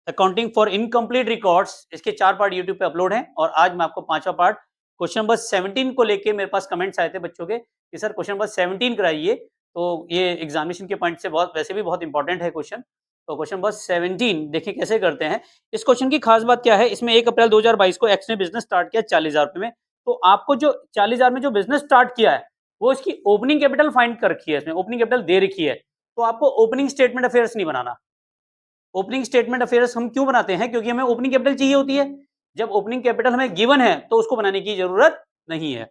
Accounting for incomplete records, इसके 4 part YouTube पे upload हैं और आज मैं आपको 5वां पार्ट क्वेश्चन नंबर 17 को लेके मेरे पास कमेंट्स आए थे बच्चों के कि सर क्वेश्चन नंबर 17 कराइए। तो ये एग्जामिनेशन के पॉइंट से बहुत वैसे भी बहुत इंपॉर्टेंट है क्वेश्चन। तो क्वेश्चन नंबर 17 देखिए कैसे करते हैं। इस क्वेश्चन की खास बात क्या है, इसमें 1 अप्रैल 2022 को एक्स ने बिजनेस स्टार्ट किया 40,000 रुपए में। तो आपको जो 40,000 में जो बिजनेस स्टार्ट किया है वो इसकी ओपनिंग कैपिटल फाइंड कर रखी है, इसमें ओपनिंग कैपिटल दे रखी है। तो आपको ओपनिंग स्टेटमेंट अफेयर्स नहीं बनाना। ओपनिंग स्टेटमेंट अफेयर्स हम क्यों बनाते हैं, क्योंकि हमें ओपनिंग कैपिटल चाहिए होती है। जब ओपनिंग कैपिटल हमें गिवन है तो उसको बनाने की जरूरत नहीं है।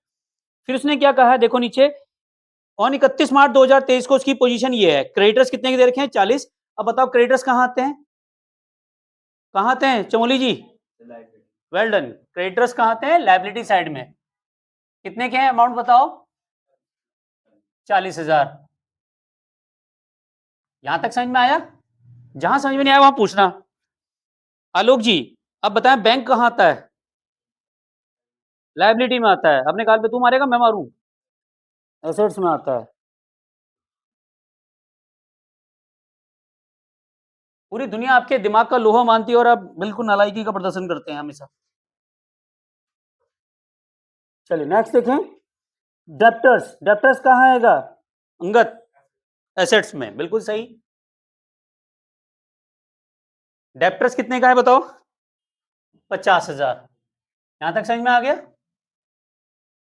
फिर उसने क्या कहा है, देखो नीचे, ऑन 31 मार्च 2023 को उसकी पोजीशन ये है, क्रेडिटर्स कितने के दे रखे हैं 40। अब बताओ क्रेडिटर्स कहां आते हैं, कहां आते हैं चमोली जी, वेल डन। क्रेडिटर्स कहां आते हैं, लायबिलिटी साइड में। कितने के हैं अमाउंट बताओ, 40,000। यहां तक समझ में आया, जहां समझ में नहीं आया वहां पूछना। आलोक जी अब बताएं बैंक कहां आता है, लायबिलिटी में आता है। अपने काल पे तू मारेगा मैं मारूं, एसेट्स में आता है। पूरी दुनिया आपके दिमाग का लोहा मानती है और आप बिल्कुल नालायकी का प्रदर्शन करते हैं हमेशा। चलिए नेक्स्ट देखें, डेप्टर्स, डेप्टर्स कहां आएगा अंगत, एसेट्स में, बिल्कुल सही। डेप्टर्स कितने का है बताओ, 50,000। यहां तक समझ में आ गया,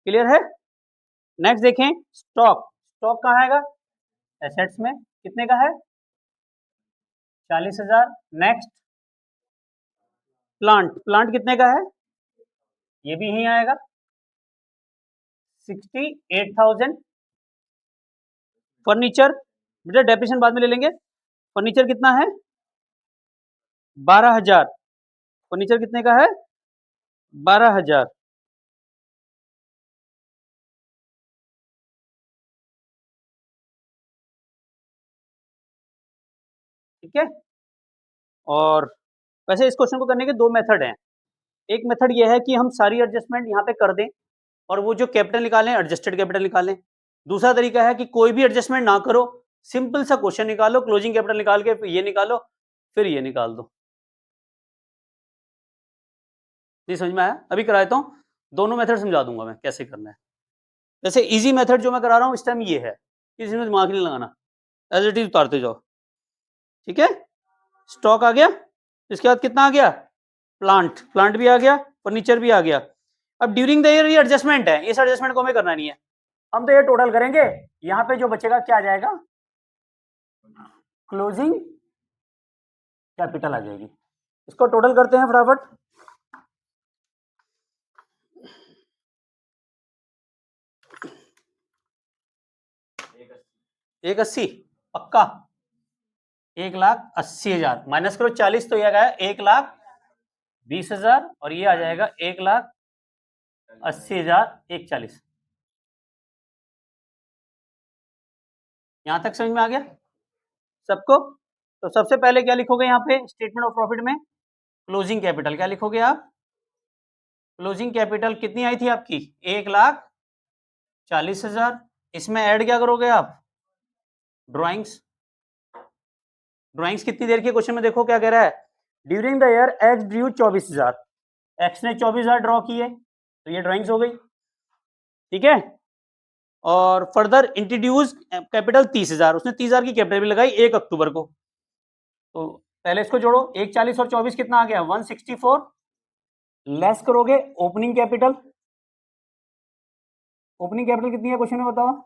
क्लियर है। नेक्स्ट देखें, स्टॉक, स्टॉक कहां आएगा, एसेट्स में, कितने का है 40,000। नेक्स्ट, प्लांट, प्लांट कितने का है, ये भी यहीं आएगा 68,000। फर्नीचर, बेटा डेप्रिसिएशन बाद में ले लेंगे। फर्नीचर कितना है 12,000। फर्नीचर कितने का है 12,000। ठीक है। और वैसे इस क्वेश्चन को करने के 2 मेथड हैं। एक मेथड ये है कि हम सारी एडजस्टमेंट यहाँ पे कर दें और वो जो कैपिटल निकालें एडजस्टेड कैपिटल निकालें। दूसरा तरीका है कि कोई भी एडजस्टमेंट ना करो, सिंपल सा क्वेश्चन निकालो, क्लोजिंग कैपिटल निकाल के ये निकालो, फिर ये निकाल दो। ये समझ में आया, अभी करा देता हूँ, दोनों मेथड समझा दूंगा मैं कैसे करना है। जैसे इजी मेथड जो मैं करा रहा हूँ इस टाइम ये है, किसी में दिमाग नहीं लगाना, एज इट इज उतारते जाओ। ठीक है, स्टॉक आ गया, इसके बाद कितना आ गया, प्लांट, प्लांट भी आ गया, फर्नीचर भी आ गया। अब ड्यूरिंग द ईयर ये एडजस्टमेंट है, इस एडजस्टमेंट को हमें करना नहीं है, हम तो ये टोटल करेंगे। यहाँ पे जो बचेगा क्या आ जाएगा, क्लोजिंग कैपिटल आ जाएगी। इसको टोटल करते हैं फटाफट। एक 80 पक्का, 1,80,000 माइनस करो 40 तो ये आ गया 1,20,000 और ये आ जाएगा 1,80,000 1,40। यहां तक समझ में आ गया सबको। तो सबसे पहले क्या लिखोगे यहाँ पे स्टेटमेंट ऑफ प्रॉफिट में, क्लोजिंग कैपिटल क्या लिखोगे आप, क्लोजिंग कैपिटल कितनी आई थी आपकी 1,40,000। इसमें ऐड क्या करोगे आप, ड्राइंग्स, ड्राइंग्स कितनी देर की क्वेश्चन में देखो क्या कह रहा है, during the year x Drew 24,000, x ने 24,000 ड्रॉ किए तो ये ड्राइंग्स हो गई। ठीक है, और फर्दर इंट्रोड्यूस कैपिटल 30,000, उसने 30,000 की कैपिटल भी लगाई 1 अक्टूबर को। तो पहले इसको जोड़ो, 1,40 और 24 कितना आ गया 164, लेस करोगे ओपनिंग कैपिटल, ओपनिंग कैपिटल कितनी है क्वेश्चन में बताओ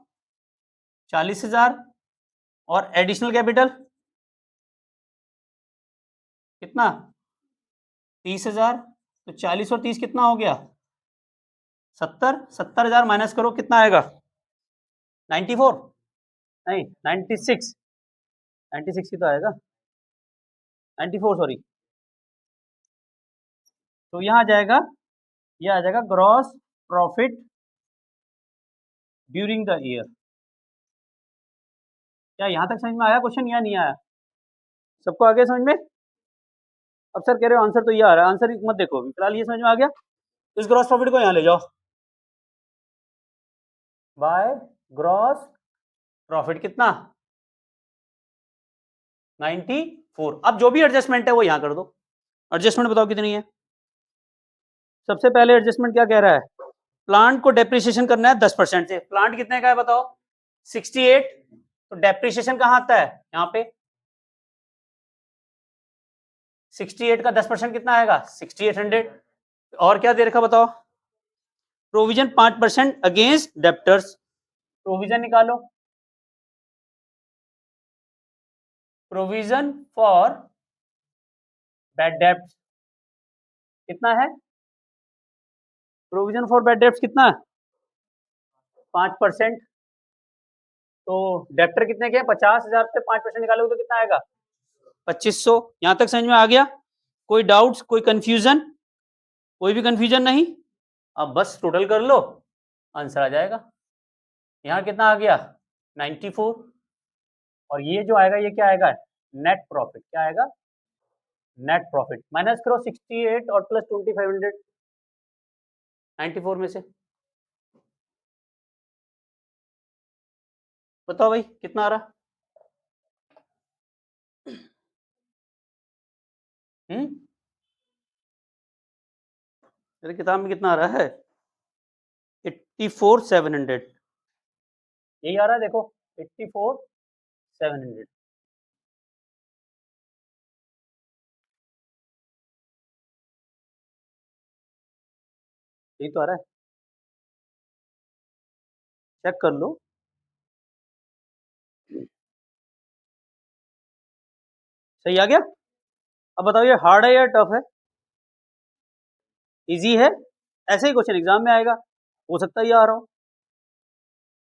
40,000 और एडिशनल कैपिटल कितना 30,000। तो 40 और 30 कितना हो गया 70,000 माइनस करो कितना आएगा 94, नहीं 96, 96 की तो आएगा 94 सॉरी। तो यहाँ आ जाएगा, ये आ जाएगा gross profit during the year. क्या यहां तक समझ में आया क्वेश्चन या नहीं आया, सबको आ गया समझ में। अब सर कह रहे हो आंसर तो ये आ रहा है, आंसर मत देखो अभी, फिलहाल ये समझ में आ गया। इस ग्रॉस प्रॉफिट को यहाँ ले जाओ, बाय ग्रॉस प्रॉफिट कितना 94। अब जो भी एडजस्टमेंट है वो यहाँ कर दो, एडजस्टमेंट बताओ कितनी है। सबसे पहले एडजस्टमेंट क्या कह रहा है, प्लांट को डेप्रिसिएशन करना है 10% से। प्लांट कितने का है बताओ, 68। तो डेप्रिसिएशन कहाँ आता है, यहाँ पे 68 का 10% कितना आएगा, 6800। और क्या दे रखा बताओ, प्रोविजन 5% अगेंस्ट डेप्टर्स। प्रोविजन निकालो, प्रोविजन फॉर बैड डेब्ट्स कितना है, प्रोविजन फॉर बैड डेब्ट्स कितना है 5%। तो डेप्टर कितने के 50,000 पे 5% निकालोगे तो कितना आएगा 2500। यहां तक समझ में आ गया, कोई डाउट्स, कोई कंफ्यूजन, कोई भी कंफ्यूजन नहीं। अब बस टोटल कर लो, आंसर आ जाएगा। यहाँ कितना आ गया 94। और ये जो आएगा ये क्या आएगा, नेट प्रॉफिट। क्या आएगा, नेट प्रॉफिट। माइनस करो 68 और प्लस 2500 94 में से। बताओ भाई कितना आ रहा। मेरे किताब में कितना आ रहा है 84,700। यही आ रहा है देखो 84,700। यही तो आ रहा है, चेक कर लो। सही आ गया। अब बताओ ये हार्ड है या टफ है, इजी है। ऐसे ही क्वेश्चन एग्जाम में आएगा, हो सकता है ये आ रहा हो,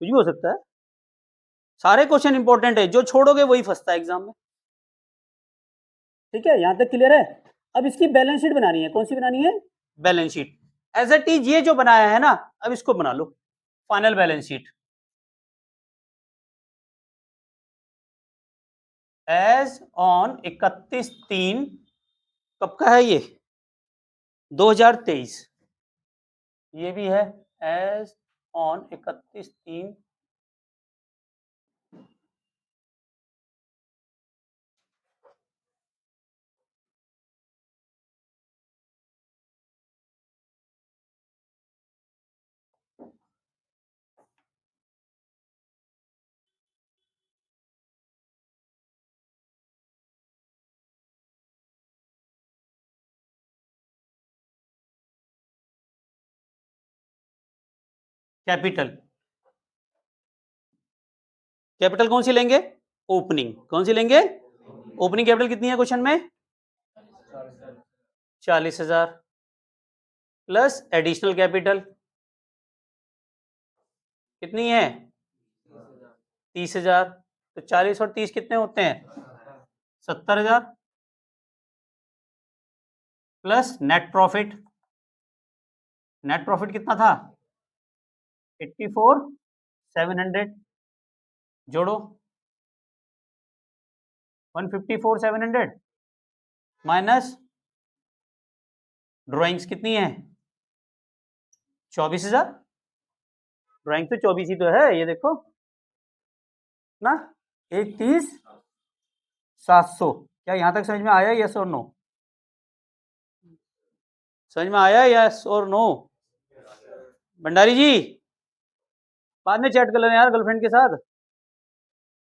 कुछ भी हो सकता है। सारे क्वेश्चन इंपॉर्टेंट है, जो छोड़ोगे वही फंसता है एग्जाम में। ठीक है, यहां तक क्लियर है। अब इसकी बैलेंस शीट बनानी है, कौन सी बनानी है, balance sheet. As it is ये जो बनाया है ना, अब इसको बना लो final balance sheet. As on 31/3 कब का है ये 2023। ये भी है एज ऑन 31/3 कैपिटल। कैपिटल कौन सी लेंगे, ओपनिंग। कौन सी लेंगे, ओपनिंग कैपिटल कितनी है क्वेश्चन में 40,000 प्लस एडिशनल कैपिटल कितनी है 30,000। तो 40 और 30 कितने होते हैं 70,000 plus net profit. Net profit कितना था 84,700। जोड़ो 154,700 माइनस ड्राइंग्स कितनी है 24,000। ड्राइंग तो 24 ही तो है, ये देखो ना 31,700। क्या यहां तक समझ में आया, यस और नो, समझ में आया यस और नो। भंडारी जी बाद में चैट कर लेना यार गर्लफ्रेंड के साथ,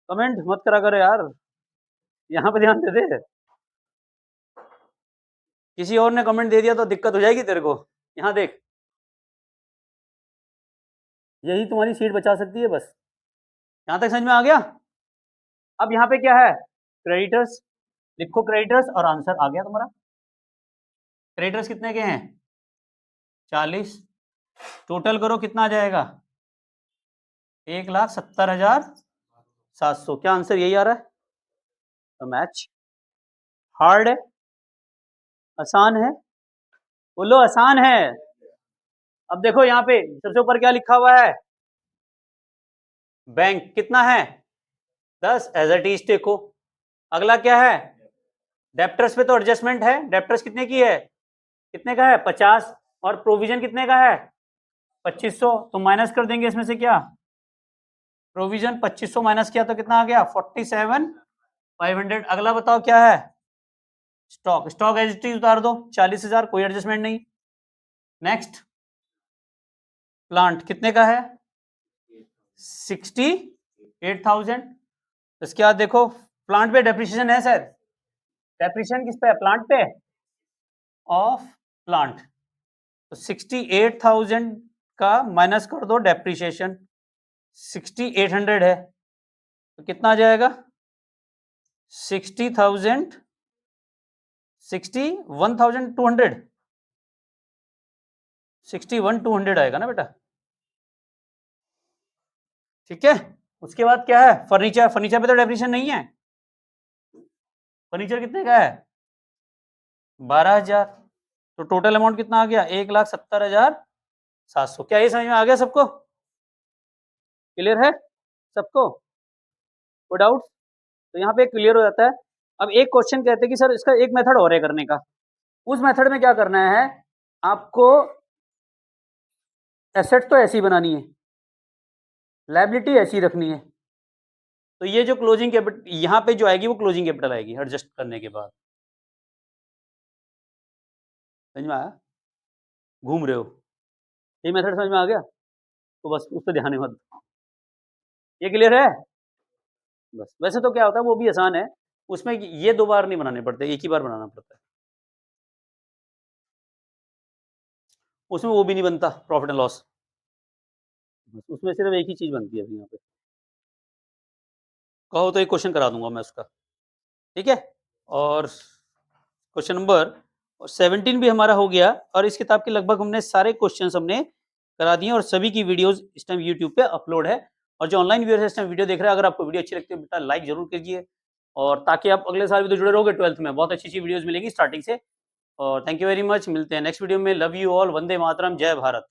कमेंट मत करा करो यार, यहाँ पे ध्यान दे दे। किसी और ने कमेंट दे दिया तो दिक्कत हो जाएगी तेरे को। यहाँ देख, यही तुम्हारी सीट बचा सकती है बस। यहाँ तक समझ में आ गया। अब यहाँ पे क्या है क्रेडिटर्स, लिखो क्रेडिटर्स और आंसर आ गया तुम्हारा। क्रेडिटर्स कितने के हैं 40। टोटल करो कितना आ जाएगा 1,70,700। क्या आंसर यही आ रहा है, तो मैच। हार्ड है आसान है, बोलो आसान है। अब देखो यहाँ पे सबसे ऊपर क्या लिखा हुआ है, बैंक कितना है 10 एज इट इज देखो। अगला क्या है डेप्टर्स पे तो एडजस्टमेंट है, डेप्टर्स कितने की है, कितने का है 50। और प्रोविजन कितने का है 2500। तो माइनस कर देंगे इसमें से क्या, प्रोविजन 2500 माइनस किया तो कितना आ गया 47,500। अगला बताओ क्या है stock, stock as it is उतार दो 40,000, कोई एडजस्टमेंट नहीं। नेक्स्ट, प्लांट कितने का है? 68,000। इसके बाद देखो प्लांट पे डेप्रिसिएशन है सर, डेप्रिसिएशन किस पे है? प्लांट पे, ऑफ प्लांट। तो 68,000 का माइनस कर दो डेप्रिसिएशन, 6800 है, तो कितना आ जाएगा? 60,000, 61,200, 61,200 आएगा ना बेटा, ठीक है। उसके बाद क्या है? फर्नीचर, फर्नीचर पे तो डेप्रिसिएशन नहीं है। फर्नीचर कितने का है? 12,000। तो टोटल अमाउंट कितना आ गया? 1,70,700। क्या ये समझ में आ गया सबको? क्लियर है सबको? कोई डाउट? तो यहाँ पे क्लियर हो जाता है। अब एक क्वेश्चन कहते हैं कि सर इसका एक मेथड और है करने का। उस मेथड में क्या करना है, आपको एसेट तो ऐसी बनानी है, लायबिलिटी ऐसी रखनी है। तो ये जो क्लोजिंग कैपिटल यहाँ पे जो आएगी वो क्लोजिंग कैपिटल आएगी एडजस्ट करने के बाद। समझ में आया? घूम रहे हो? ये मेथड समझ में आ गया? तो बस उस पर ध्यान मत। ये क्लियर है? बस वैसे तो क्या होता है वो भी आसान है, उसमें ये 2 बार नहीं बनाने पड़ते, एक ही बार बनाना पड़ता है। उसमें वो भी नहीं बनता प्रॉफिट एंड लॉस, उसमें सिर्फ एक ही चीज बनती है अभी यहाँ पे। कहो तो एक क्वेश्चन करा दूंगा मैं उसका, ठीक है। और क्वेश्चन नंबर 17 भी हमारा हो गया, और इस किताब के लगभग हमने सारे क्वेश्चन हमने करा दिए, और सभी की वीडियोस इस टाइम यूट्यूब पे अपलोड है। और जो ऑनलाइन व्यूअर्स इस टाइम वीडियो देख रहे हैं, अगर आपको वीडियो अच्छी लगती है बेटा लाइक जरूर कीजिए, और ताकि आप अगले साल भी तो जुड़े रहोगे 12th में, बहुत अच्छी वीडियोस मिलेगी स्टार्टिंग से। और थैंक यू वेरी मच, मिलते हैं नेक्स्ट वीडियो में। Love you all, Vande Mataram, जय भारत।